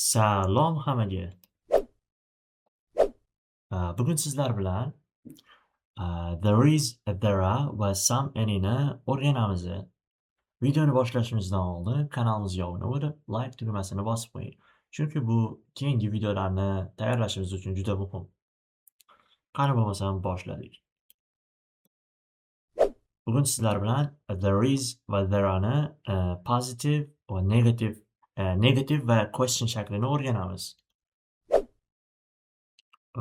Salom hammaga. Bugun sizlar bilan there is, there are va some any'ni o'rganamiz. Videoni boshlashimizdan oldin kanalimizga obuna bo'lib, like tugmasini bosib qo'ying. Chunki bu keyingi videolarni tayyorlashimiz uchun juda muhim. Qani bo'lmasam boshladik. Bugun sizlar bilan there is va there are'ni positive va negative va question shaklini o'rganamiz.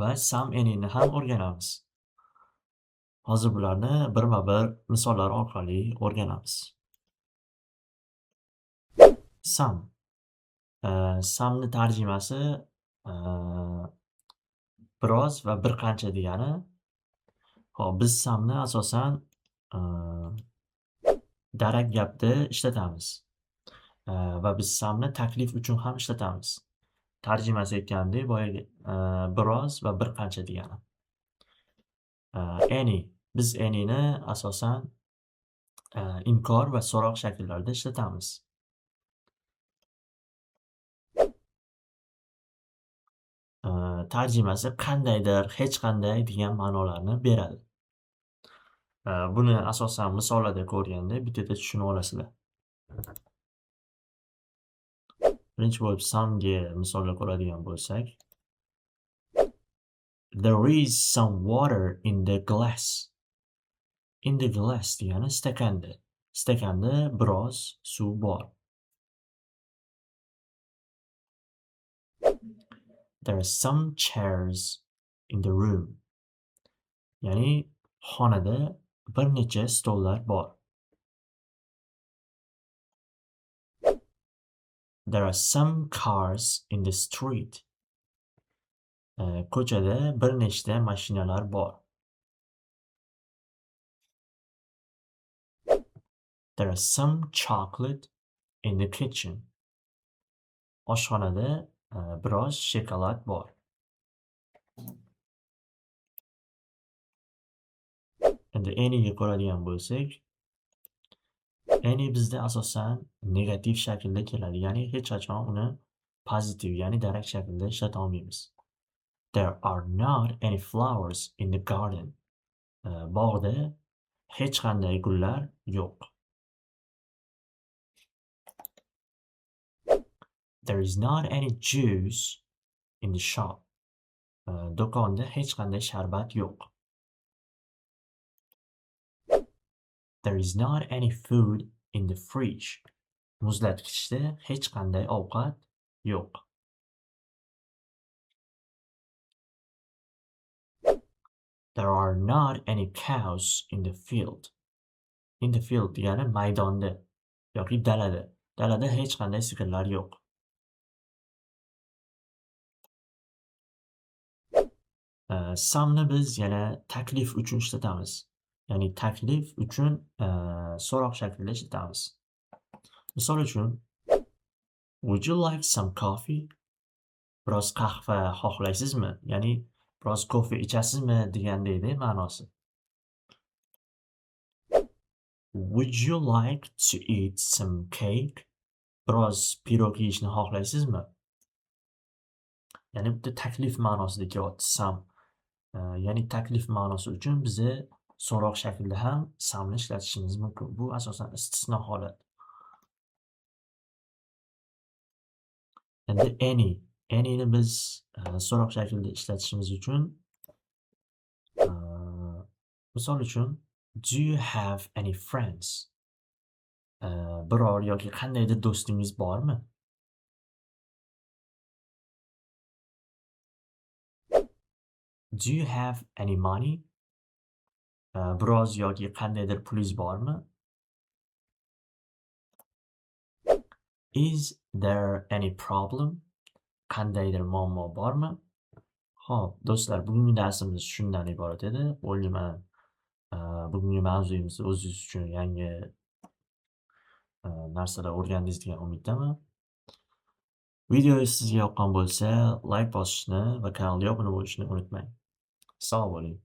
Va some any'ni ham o'rganamiz. Hozir bularni birma-bir misollar orqali o'rganamiz. Some. Some'ni tarjimasi biroz va bir qancha degani. Hop, biz some'ni asosan darak gapda ishlatamiz. Va biz some'ni taklif uchun ham ishlatamiz. Tarjimasi aytgandek, boyagi biroz va bir qancha degani. Any. Biz any'ni asosan inkor va so'roq shakllarida ishlatamiz. Tarjimasi qandaydir, hech qanday degan ma'nolarni beradi. Buni asosan misollarda ko'rganda bittadan tushunib olasizlar. Birinchi bo'lib some'ga misollar ko'radigan bo'lsak, there is some water in the glass. In the glass degani stakanda. Stakanda biroz suv bor. There are some chairs in the room. Ya'ni xonada bir necha stollar bor. There are some cars in the street. Ko'chada bir nechta mashinalar bor. There are some chocolate in the kitchen. Oshxonada biroz shokolad bor. Endi any'ga ko'radigan bo'lsak, any bizda asosan negativ shaklda keladi, ya'ni hech qachon uni pozitiv, ya'ni darak shaklda ishlata olmaymiz. There are not any flowers in the garden. Bog'da hech qanday gullar yo'q. There is not any juice in the shop. Do'konda hech qanday sharbat yo'q. There is not any food in the fridge. Muzlatgichda hech qanday ovqat yo'q. There are not any cows in the field. In the field degani maydonda yoki dalada. Dalada hech qanday sigirlar yo'q. Some'ni biz yana taklif uchun ishlatamiz. Ya'ni taklif uchun so'roq shaklida ishlatamiz. Misol uchun, would you like some coffee? Biroz qahva xohlaysizmi? Ya'ni biroz kofe ichasizmi degandaydi ma'nosi. Would you like to eat some cake? Biroz pirog yeyishni xohlaysizmi? Ya'ni bitta taklif ma'nosida kelyapti some. Ya'ni taklif ma'nosi uchun bizni so'roq shaklida ham some'ni ishlatishimiz mumkin. Bu asosan istisno holat. Endi any'ni biz so'roq shaklida ishlatishimiz uchun misol uchun, do you have any friends? Biror yoki qandaydir do'stingiz bormi? Do you have any money? Biroz yoki qandaydir pulingiz bormi? Is there any problem? Qandaydir muammo bormi? Xo'p, do'stlar, bugungi darsimiz shundan iborat edi. O'ylayman, bugungi mavzuyimiz o'zingiz uchun yangi narsalar o'rgandingiz degan umiddaman. Video sizga yoqqan bo'lsa, like bosishni va kanalga obuna bo'lishni unutmang. Sog' bo'ling.